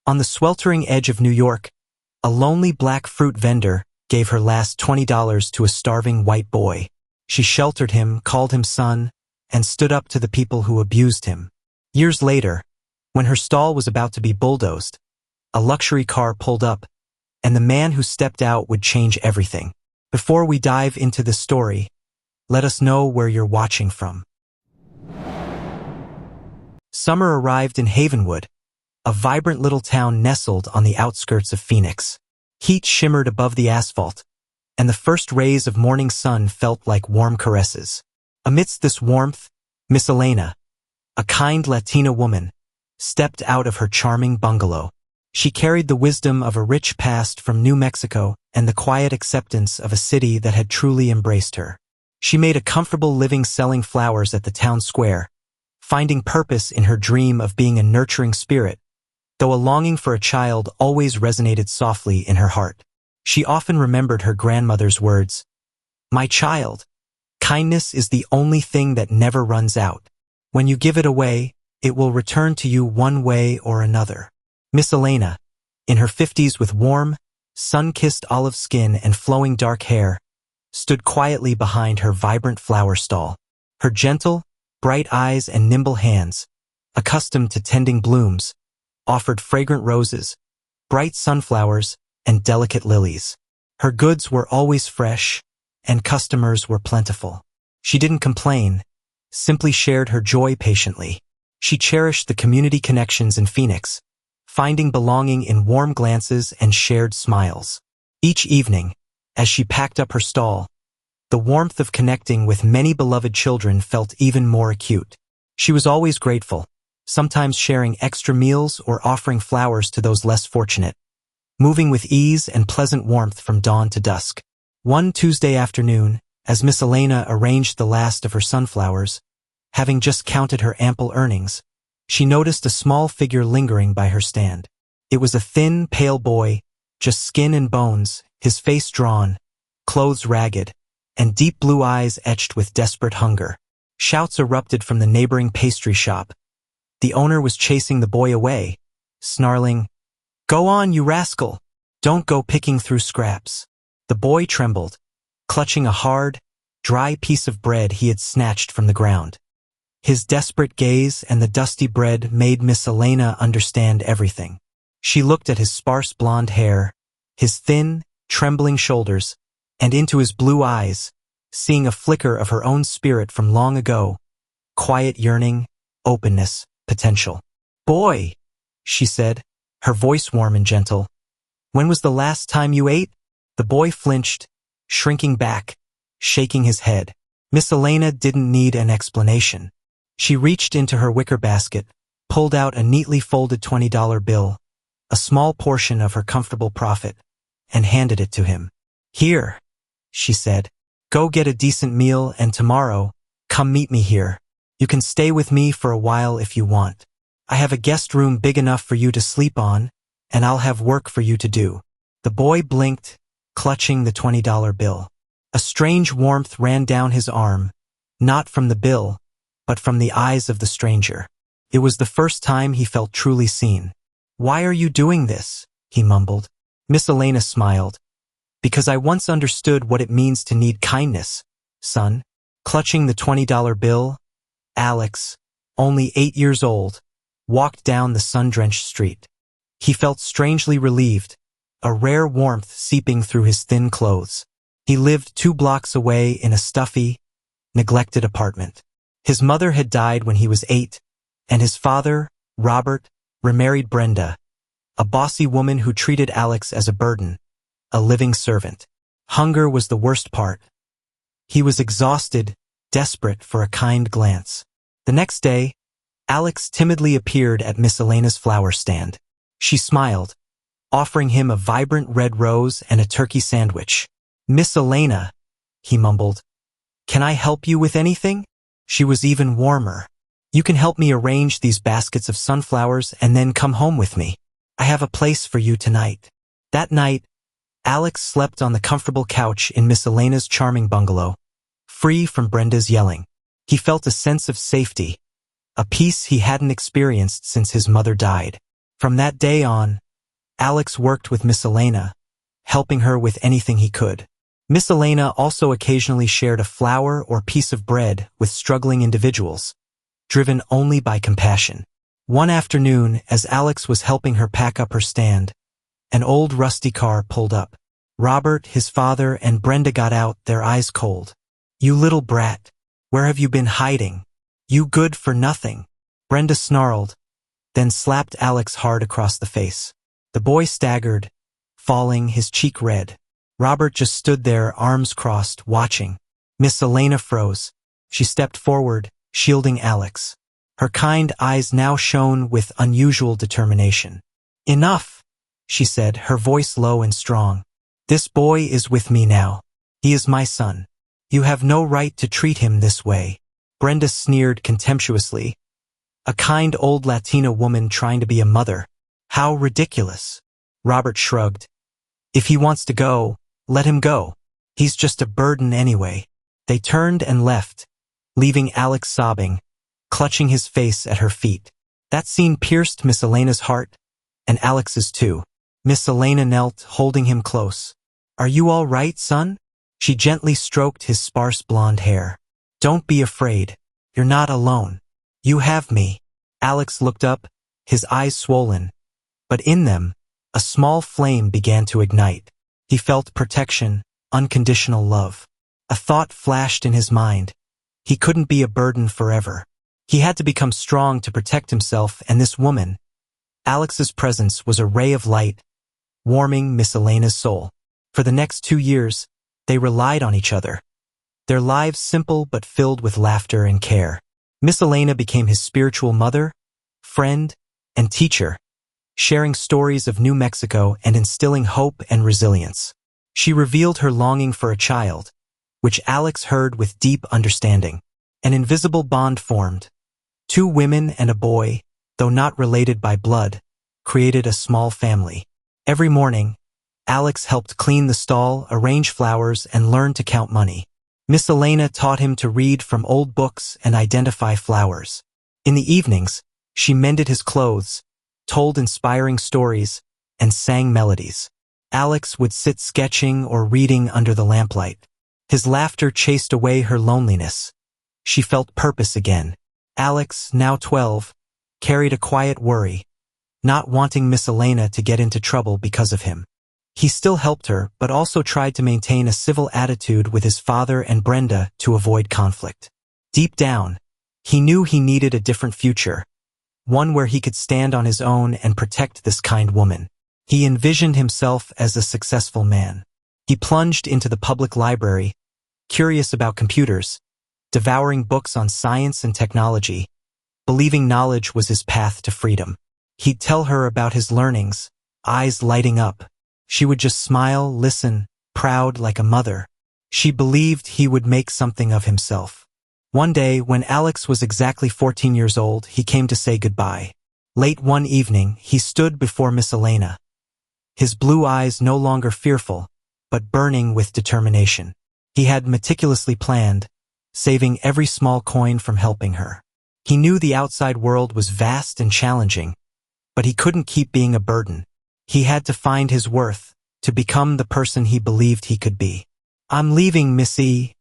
On the sweltering edge of New York, a lonely black fruit vendor gave her last $20 to a starving white boy. She sheltered him, called him son, and stood up to the people who abused him. Years later, when her stall was about to be bulldozed, a luxury car pulled up, and the man who stepped out would change everything. Before we dive into the story, let us know where you're watching from. Summer arrived in Havenwood, a vibrant little town nestled on the outskirts of Phoenix. Heat shimmered above the asphalt, and the first rays of morning sun felt like warm caresses. Amidst this warmth, Miss Elena, a kind Latina woman, stepped out of her charming bungalow. She carried the wisdom of a rich past from New Mexico and the quiet acceptance of a city that had truly embraced her. She made a comfortable living selling flowers at the town square, finding purpose in her dream of being a nurturing spirit, though a longing for a child always resonated softly in her heart. She often remembered her grandmother's words, "My child, kindness is the only thing that never runs out. When you give it away, it will return to you one way or another." Miss Elena, in her 50s with warm, sun-kissed olive skin and flowing dark hair, stood quietly behind her vibrant flower stall. Her gentle, bright eyes and nimble hands, accustomed to tending blooms, offered fragrant roses, bright sunflowers, and delicate lilies. Her goods were always fresh, and customers were plentiful. She didn't complain, simply shared her joy patiently. She cherished the community connections in Phoenix, finding belonging in warm glances and shared smiles. Each evening, as she packed up her stall, the warmth of connecting with many beloved children felt even more acute. She was always grateful, sometimes sharing extra meals or offering flowers to those less fortunate, moving with ease and pleasant warmth from dawn to dusk. One Tuesday afternoon, as Miss Elena arranged the last of her sunflowers, having just counted her ample earnings, she noticed a small figure lingering by her stand. It was a thin, pale boy, just skin and bones, his face drawn, clothes ragged, and deep blue eyes etched with desperate hunger. Shouts erupted from the neighboring pastry shop. The owner was chasing the boy away, snarling, "Go on, you rascal! Don't go picking through scraps." The boy trembled, clutching a hard, dry piece of bread he had snatched from the ground. His desperate gaze and the dusty bread made Miss Elena understand everything. She looked at his sparse blonde hair, his thin, trembling shoulders, and into his blue eyes, seeing a flicker of her own spirit from long ago, quiet yearning, openness, potential. "Boy," she said, her voice warm and gentle, "when was the last time you ate?" The boy flinched, shrinking back, shaking his head. Miss Elena didn't need an explanation. She reached into her wicker basket, pulled out a neatly folded $20 bill, a small portion of her comfortable profit, and handed it to him. "Here," she said, "go get a decent meal and tomorrow, come meet me here. You can stay with me for a while if you want. I have a guest room big enough for you to sleep on, and I'll have work for you to do." The boy blinked, clutching the $20 bill. A strange warmth ran down his arm, not from the bill, but from the eyes of the stranger. It was the first time he felt truly seen. "Why are you doing this?" he mumbled. Miss Elena smiled. "Because I once understood what it means to need kindness, son." Clutching the $20 bill, Alex, only 8 years old, walked down the sun-drenched street. He felt strangely relieved, a rare warmth seeping through his thin clothes. He lived 2 blocks away in a stuffy, neglected apartment. His mother had died when he was 8, and his father, Robert, remarried Brenda, a bossy woman who treated Alex as a burden, a living servant. Hunger was the worst part. He was exhausted, desperate for a kind glance. The next day, Alex timidly appeared at Miss Elena's flower stand. She smiled, offering him a vibrant red rose and a turkey sandwich. "Miss Elena," he mumbled, "can I help you with anything?" She was even warmer. "You can help me arrange these baskets of sunflowers and then come home with me. I have a place for you tonight." That night, Alex slept on the comfortable couch in Miss Elena's charming bungalow, free from Brenda's yelling. He felt a sense of safety, a peace he hadn't experienced since his mother died. From that day on, Alex worked with Miss Elena, helping her with anything he could. Miss Elena also occasionally shared a flower or piece of bread with struggling individuals, driven only by compassion. One afternoon, as Alex was helping her pack up her stand, an old rusty car pulled up. Robert, his father, and Brenda got out, their eyes cold. "You little brat, where have you been hiding? You good for nothing." Brenda snarled, then slapped Alex hard across the face. The boy staggered, falling, his cheek red. Robert just stood there, arms crossed, watching. Miss Elena froze. She stepped forward, shielding Alex. Her kind eyes now shone with unusual determination. "Enough," she said, her voice low and strong. "This boy is with me now. He is my son. You have no right to treat him this way." Brenda sneered contemptuously. A kind old Latina woman trying to be a mother. How ridiculous. Robert shrugged. "If he wants to go, let him go. He's just a burden anyway." They turned and left, leaving Alex sobbing, clutching his face at her feet. That scene pierced Miss Elena's heart, and Alex's too. Miss Elena knelt, holding him close. "Are you all right, son?" She gently stroked his sparse blonde hair. "Don't be afraid. You're not alone. You have me." Alex looked up, his eyes swollen, but in them, a small flame began to ignite. He felt protection, unconditional love. A thought flashed in his mind. He couldn't be a burden forever. He had to become strong to protect himself and this woman. Alex's presence was a ray of light, warming Miss Elena's soul. For the next 2 years, they relied on each other. Their lives simple but filled with laughter and care. Miss Elena became his spiritual mother, friend, and teacher, sharing stories of New Mexico and instilling hope and resilience. She revealed her longing for a child, which Alex heard with deep understanding. An invisible bond formed. 2 women and a boy, though not related by blood, created a small family. Every morning, Alex helped clean the stall, arrange flowers, and learn to count money. Miss Elena taught him to read from old books and identify flowers. In the evenings, she mended his clothes, told inspiring stories, and sang melodies. Alex would sit sketching or reading under the lamplight. His laughter chased away her loneliness. She felt purpose again. Alex, now 12, carried a quiet worry, not wanting Miss Elena to get into trouble because of him. He still helped her, but also tried to maintain a civil attitude with his father and Brenda to avoid conflict. Deep down, he knew he needed a different future, one where he could stand on his own and protect this kind woman. He envisioned himself as a successful man. He plunged into the public library, curious about computers, devouring books on science and technology, believing knowledge was his path to freedom. He'd tell her about his learnings, eyes lighting up. She would just smile, listen, proud like a mother. She believed he would make something of himself. One day, when Alex was exactly 14 years old, he came to say goodbye. Late one evening, he stood before Miss Elena, his blue eyes no longer fearful, but burning with determination. He had meticulously planned, saving every small coin from helping her. He knew the outside world was vast and challenging, but he couldn't keep being a burden. He had to find his worth, to become the person he believed he could be. "I'm leaving, Missy,"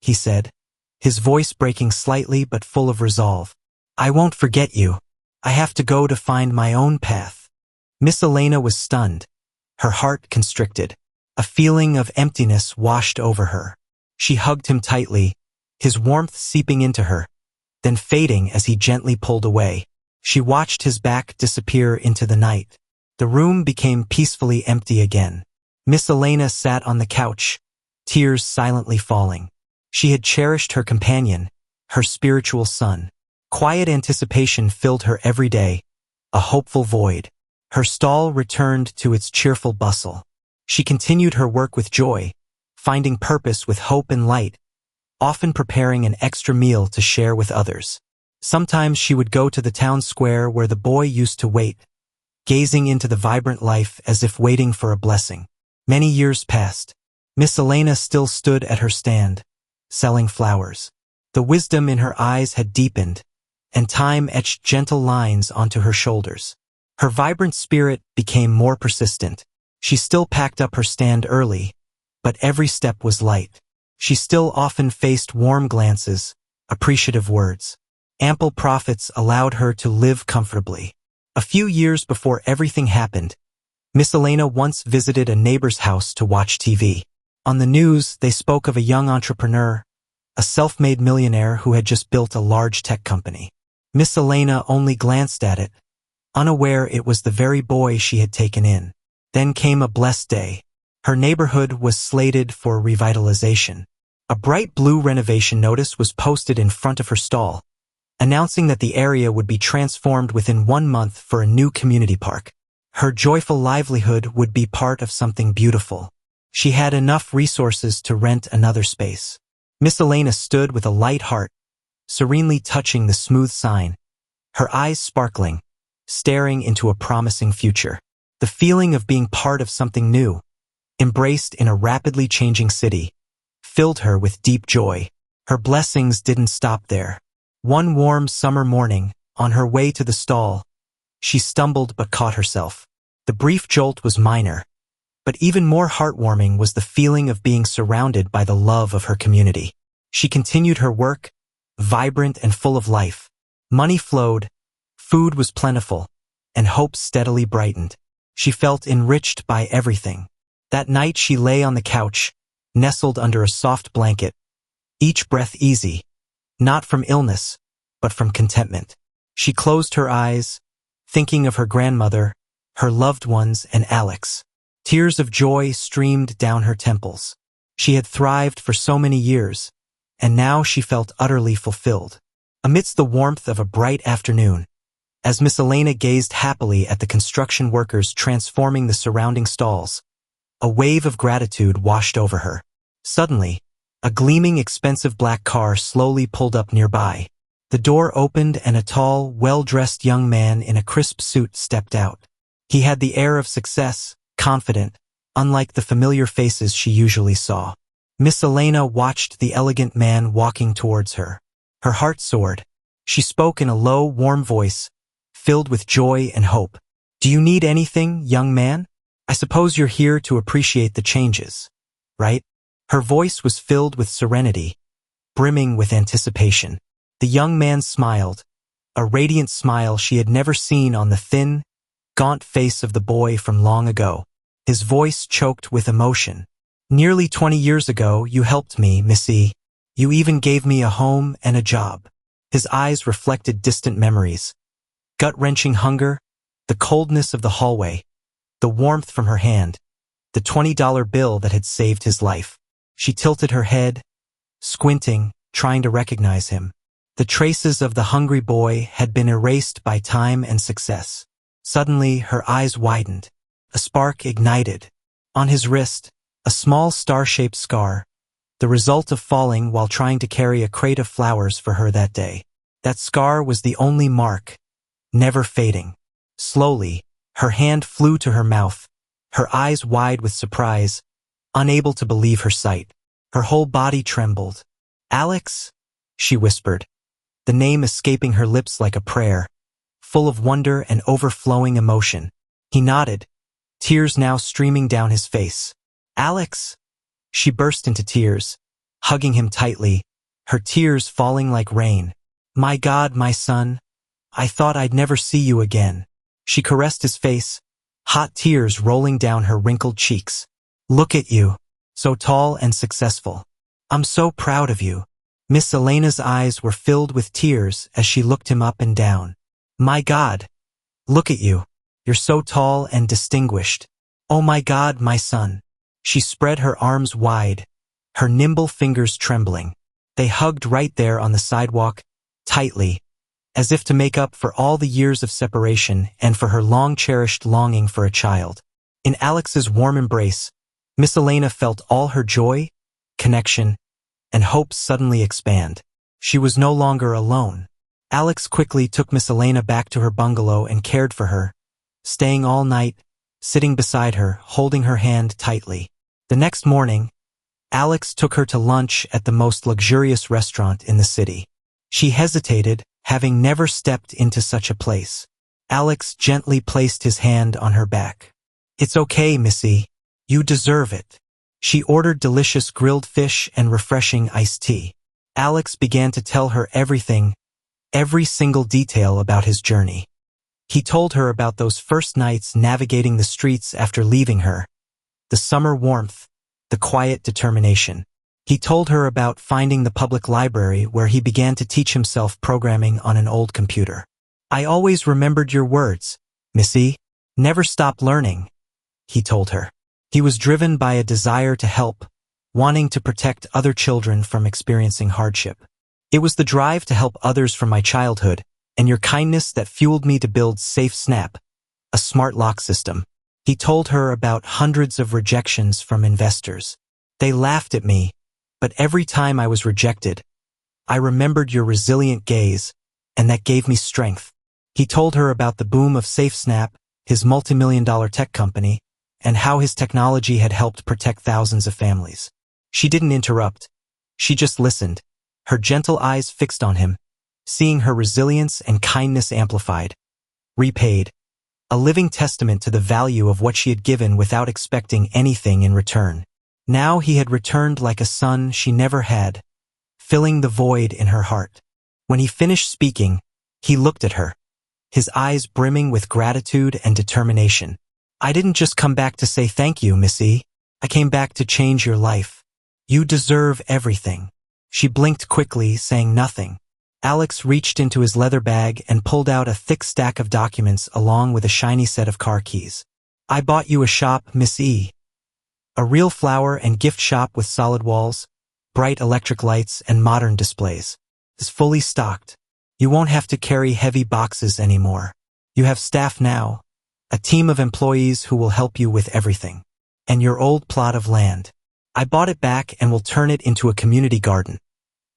he said, his voice breaking slightly but full of resolve. "I won't forget you. I have to go to find my own path." Miss Elena was stunned, her heart constricted. A feeling of emptiness washed over her. She hugged him tightly, his warmth seeping into her, then fading as he gently pulled away. She watched his back disappear into the night. The room became peacefully empty again. Miss Elena sat on the couch, tears silently falling. She had cherished her companion, her spiritual son. Quiet anticipation filled her every day, a hopeful void. Her stall returned to its cheerful bustle. She continued her work with joy, finding purpose with hope and light, often preparing an extra meal to share with others. Sometimes she would go to the town square where the boy used to wait, gazing into the vibrant life as if waiting for a blessing. Many years passed. Miss Elena still stood at her stand, selling flowers. The wisdom in her eyes had deepened, and time etched gentle lines onto her shoulders. Her vibrant spirit became more persistent. She still packed up her stand early, but every step was light. She still often faced warm glances, appreciative words. Ample profits allowed her to live comfortably. A few years before everything happened, Miss Elena once visited a neighbor's house to watch TV. On the news, they spoke of a young entrepreneur, a self-made millionaire who had just built a large tech company. Miss Elena only glanced at it, unaware it was the very boy she had taken in. Then came a blessed day. Her neighborhood was slated for revitalization. A bright blue renovation notice was posted in front of her stall, announcing that the area would be transformed within 1 month for a new community park. Her joyful livelihood would be part of something beautiful. She had enough resources to rent another space. Miss Elena stood with a light heart, serenely touching the smooth sign, her eyes sparkling, staring into a promising future. The feeling of being part of something new, embraced in a rapidly changing city, filled her with deep joy. Her blessings didn't stop there. One warm summer morning, on her way to the stall, she stumbled but caught herself. The brief jolt was minor, but even more heartwarming was the feeling of being surrounded by the love of her community. She continued her work, vibrant and full of life. Money flowed, food was plentiful, and hope steadily brightened. She felt enriched by everything. That night she lay on the couch, nestled under a soft blanket, each breath easy, not from illness, but from contentment. She closed her eyes, thinking of her grandmother, her loved ones, and Alex. Tears of joy streamed down her temples. She had thrived for so many years, and now she felt utterly fulfilled. Amidst the warmth of a bright afternoon, as Miss Elena gazed happily at the construction workers transforming the surrounding stalls, a wave of gratitude washed over her. Suddenly, a gleaming, expensive black car slowly pulled up nearby. The door opened and a tall, well-dressed young man in a crisp suit stepped out. He had the air of success, confident, unlike the familiar faces she usually saw. Miss Elena watched the elegant man walking towards her. Her heart soared. She spoke in a low, warm voice, filled with joy and hope. "Do you need anything, young man? I suppose you're here to appreciate the changes, right?" Her voice was filled with serenity, brimming with anticipation. The young man smiled, a radiant smile she had never seen on the thin, gaunt face of the boy from long ago. His voice choked with emotion. "Nearly 20 years ago, you helped me, Missy. You even gave me a home and a job." His eyes reflected distant memories. Gut-wrenching hunger, the coldness of the hallway, the warmth from her hand, the $20 bill that had saved his life. She tilted her head, squinting, trying to recognize him. The traces of the hungry boy had been erased by time and success. Suddenly, her eyes widened. A spark ignited. On his wrist, a small star-shaped scar, the result of falling while trying to carry a crate of flowers for her that day. That scar was the only mark, never fading. Slowly, her hand flew to her mouth, her eyes wide with surprise, unable to believe her sight. Her whole body trembled. "Alex?" she whispered, the name escaping her lips like a prayer, full of wonder and overflowing emotion. He nodded, tears now streaming down his face. "Alex?" She burst into tears, hugging him tightly, her tears falling like rain. "My God, my son, I thought I'd never see you again." She caressed his face, hot tears rolling down her wrinkled cheeks. "Look at you, so tall and successful. I'm so proud of you." Miss Elena's eyes were filled with tears as she looked him up and down. "My God, look at you. You're so tall and distinguished. Oh my God, my son." She spread her arms wide, her nimble fingers trembling. They hugged right there on the sidewalk, tightly, as if to make up for all the years of separation and for her long-cherished longing for a child. In Alex's warm embrace, Miss Elena felt all her joy, connection, and hope suddenly expand. She was no longer alone. Alex quickly took Miss Elena back to her bungalow and cared for her, staying all night, sitting beside her, holding her hand tightly. The next morning, Alex took her to lunch at the most luxurious restaurant in the city. She hesitated, having never stepped into such a place. Alex gently placed his hand on her back. "It's okay, Missy. You deserve it." She ordered delicious grilled fish and refreshing iced tea. Alex began to tell her everything, every single detail about his journey. He told her about those first nights navigating the streets after leaving her, the summer warmth, the quiet determination. He told her about finding the public library where he began to teach himself programming on an old computer. "I always remembered your words, Missy. Never stop learning," he told her. He was driven by a desire to help, wanting to protect other children from experiencing hardship. "It was the drive to help others from my childhood, and your kindness that fueled me to build Safe Snap, a smart lock system." He told her about hundreds of rejections from investors. "They laughed at me, but every time I was rejected, I remembered your resilient gaze, and that gave me strength." He told her about the boom of Safe Snap, his multi-million-dollar tech company, and how his technology had helped protect thousands of families. She didn't interrupt. She just listened, her gentle eyes fixed on him, seeing her resilience and kindness amplified, repaid, a living testament to the value of what she had given without expecting anything in return. Now he had returned like a son she never had, filling the void in her heart. When he finished speaking, he looked at her, his eyes brimming with gratitude and determination. "I didn't just come back to say thank you, Missy. I came back to change your life. You deserve everything." She blinked quickly, saying nothing. Alex reached into his leather bag and pulled out a thick stack of documents along with a shiny set of car keys. "I bought you a shop, Miss E. A real flower and gift shop with solid walls, bright electric lights, and modern displays. It's fully stocked. You won't have to carry heavy boxes anymore. You have staff now, a team of employees who will help you with everything. And your old plot of land. I bought it back and will turn it into a community garden.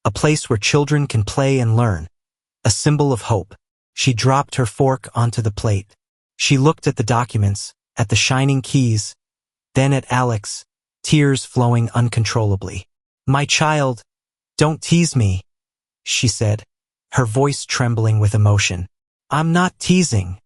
A place where children can play and learn. A symbol of hope." She dropped her fork onto the plate. She looked at the documents, at the shining keys, then at Alex, tears flowing uncontrollably. "My child, don't tease me," she said, her voice trembling with emotion. "I'm not teasing,"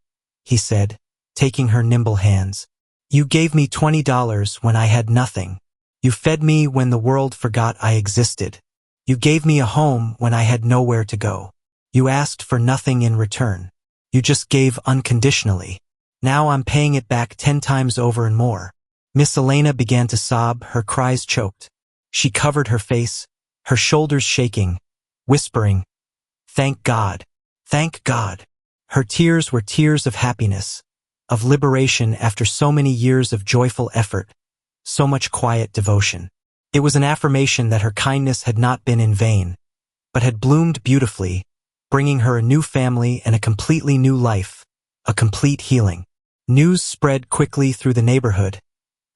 he said, taking her nimble hands. "You gave me $20 when I had nothing. You fed me when the world forgot I existed. You gave me a home when I had nowhere to go. You asked for nothing in return. You just gave unconditionally. Now I'm paying it back 10 times over and more." Miss Elena began to sob, her cries choked. She covered her face, her shoulders shaking, whispering, "Thank God. Thank God." Her tears were tears of happiness, of liberation after so many years of joyful effort, so much quiet devotion. It was an affirmation that her kindness had not been in vain, but had bloomed beautifully, bringing her a new family and a completely new life, a complete healing. News spread quickly through the neighborhood,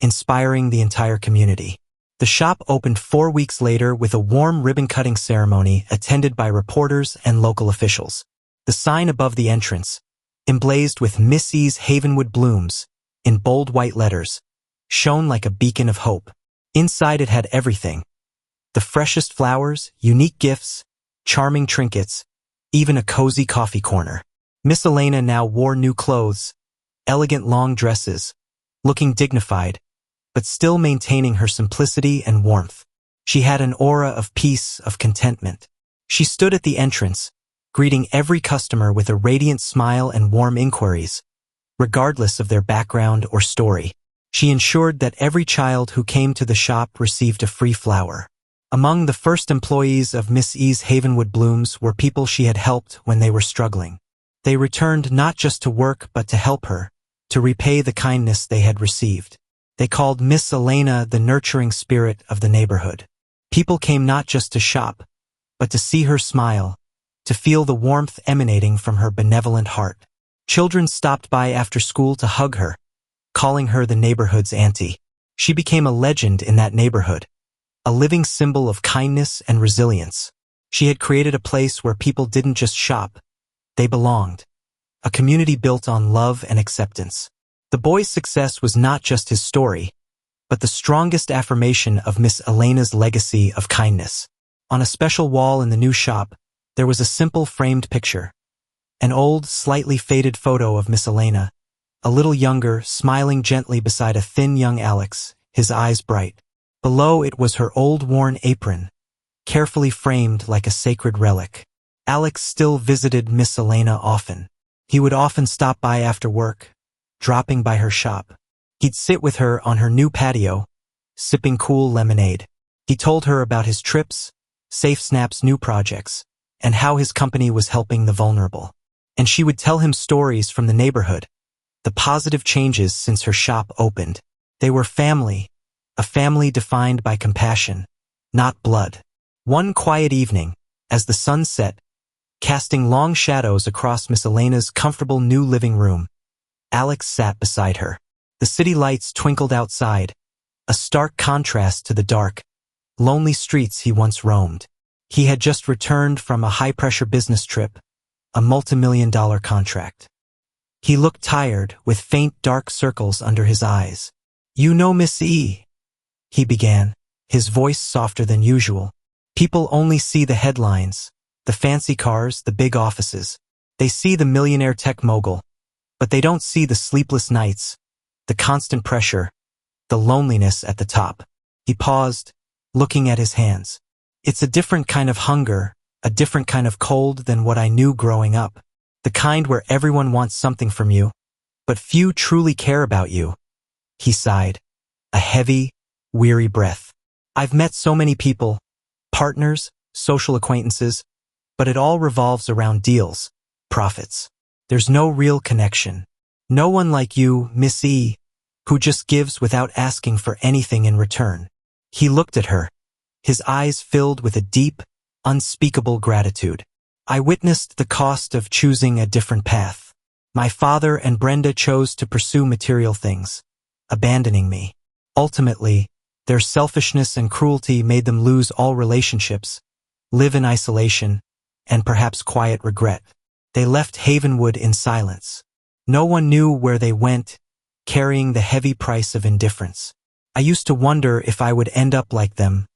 inspiring the entire community. The shop opened 4 weeks later with a warm ribbon-cutting ceremony attended by reporters and local officials. The sign above the entrance, emblazoned with Miss E's Havenwood Blooms, in bold white letters, shone like a beacon of hope. Inside it had everything. The freshest flowers, unique gifts, charming trinkets, even a cozy coffee corner. Miss Elena now wore new clothes, elegant long dresses, looking dignified, but still maintaining her simplicity and warmth. She had an aura of peace, of contentment. She stood at the entrance, greeting every customer with a radiant smile and warm inquiries, regardless of their background or story. She ensured that every child who came to the shop received a free flower. Among the first employees of Miss E's Havenwood Blooms were people she had helped when they were struggling. They returned not just to work but to help her, to repay the kindness they had received. They called Miss Elena the nurturing spirit of the neighborhood. People came not just to shop, but to see her smile, to feel the warmth emanating from her benevolent heart. Children stopped by after school to hug her, calling her the neighborhood's auntie. She became a legend in that neighborhood, a living symbol of kindness and resilience. She had created a place where people didn't just shop, they belonged. A community built on love and acceptance. The boy's success was not just his story, but the strongest affirmation of Miss Elena's legacy of kindness. On a special wall in the new shop, there was a simple framed picture. An old, slightly faded photo of Miss Elena, a little younger, smiling gently beside a thin young Alex, his eyes bright. Below it was her old worn apron, carefully framed like a sacred relic. Alex still visited Miss Elena often. He would often stop by after work, dropping by her shop. He'd sit with her on her new patio, sipping cool lemonade. He told her about his trips, SafeSnap's new projects, and how his company was helping the vulnerable. And she would tell him stories from the neighborhood, the positive changes since her shop opened. They were family, a family defined by compassion, not blood. One quiet evening, as the sun set, casting long shadows across Miss Elena's comfortable new living room, Alex sat beside her. The city lights twinkled outside, a stark contrast to the dark, lonely streets he once roamed. He had just returned from a high-pressure business trip, a multi-million-dollar contract. He looked tired, with faint dark circles under his eyes. "You know Miss E," he began, his voice softer than usual. "People only see the headlines, the fancy cars, the big offices. They see the millionaire tech mogul, but they don't see the sleepless nights, the constant pressure, the loneliness at the top." He paused, looking at his hands. "It's a different kind of hunger, a different kind of cold than what I knew growing up. The kind where everyone wants something from you, but few truly care about you." He sighed, a heavy, weary breath. "I've met so many people, partners, social acquaintances, but it all revolves around deals, profits. There's no real connection. No one like you, Miss E, who just gives without asking for anything in return." He looked at her, his eyes filled with a deep, unspeakable gratitude. "I witnessed the cost of choosing a different path. My father and Brenda chose to pursue material things, abandoning me. Ultimately, their selfishness and cruelty made them lose all relationships, live in isolation, and perhaps quiet regret. They left Havenwood in silence. No one knew where they went, carrying the heavy price of indifference. I used to wonder if I would end up like them,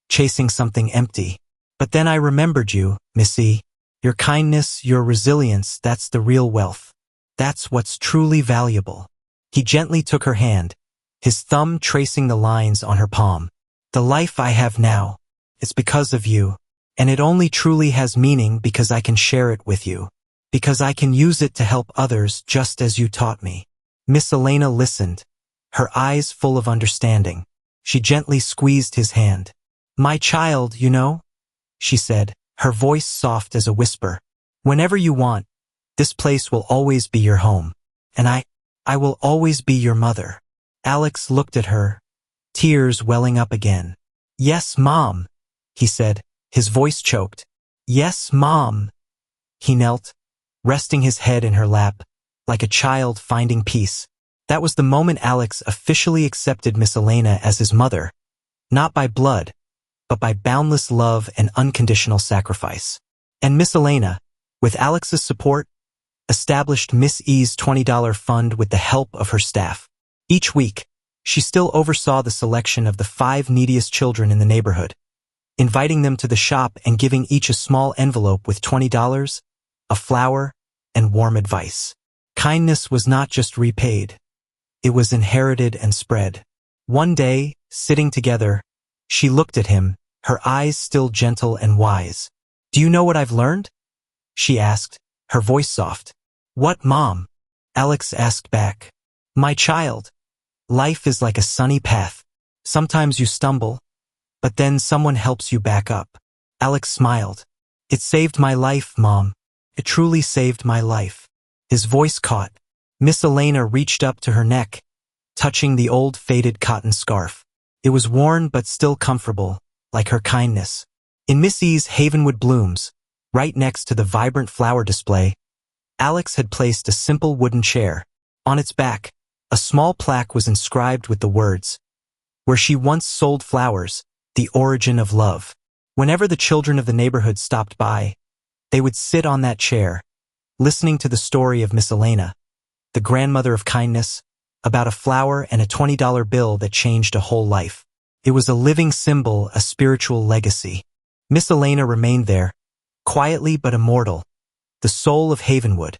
chasing something empty. But then I remembered you, Missy. Your kindness, your resilience, that's the real wealth. That's what's truly valuable." He gently took her hand, his thumb tracing the lines on her palm. "The life I have now, it's because of you, and it only truly has meaning because I can share it with you, because I can use it to help others just as you taught me." Miss Elena listened, her eyes full of understanding. She gently squeezed his hand. "My child, you know," she said, her voice soft as a whisper. "Whenever you want, this place will always be your home. And I will always be your mother." Alex looked at her, tears welling up again. "Yes, Mom," he said, his voice choked. "Yes, Mom." He knelt, resting his head in her lap, like a child finding peace. That was the moment Alex officially accepted Miss Elena as his mother, not by blood, but by boundless love and unconditional sacrifice. And Miss Elena, with Alex's support, established Miss E's $20 fund with the help of her staff. Each week, she still oversaw the selection of the 5 neediest children in the neighborhood, inviting them to the shop and giving each a small envelope with $20, a flower, and warm advice. Kindness was not just repaid. It was inherited and spread. One day, sitting together, she looked at him, her eyes still gentle and wise. "Do you know what I've learned?" she asked, her voice soft. "What, Mom?" Alex asked back. "My child, life is like a sunny path. Sometimes you stumble, but then someone helps you back up." Alex smiled. "It saved my life, Mom. It truly saved my life." His voice caught. Miss Elena reached up to her neck, touching the old faded cotton scarf. It was worn but still comfortable, like her kindness. In Miss E's Havenwood blooms, right next to the vibrant flower display, Alex had placed a simple wooden chair. On its back, a small plaque was inscribed with the words, "Where she once sold flowers, the origin of love." Whenever the children of the neighborhood stopped by, they would sit on that chair, listening to the story of Miss Elena, the grandmother of kindness, about a flower and a $20 bill that changed a whole life. It was a living symbol, a spiritual legacy. Miss Elena remained there, quietly but immortal, the soul of Havenwood,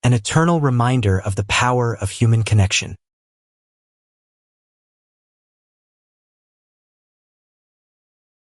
an eternal reminder of the power of human connection.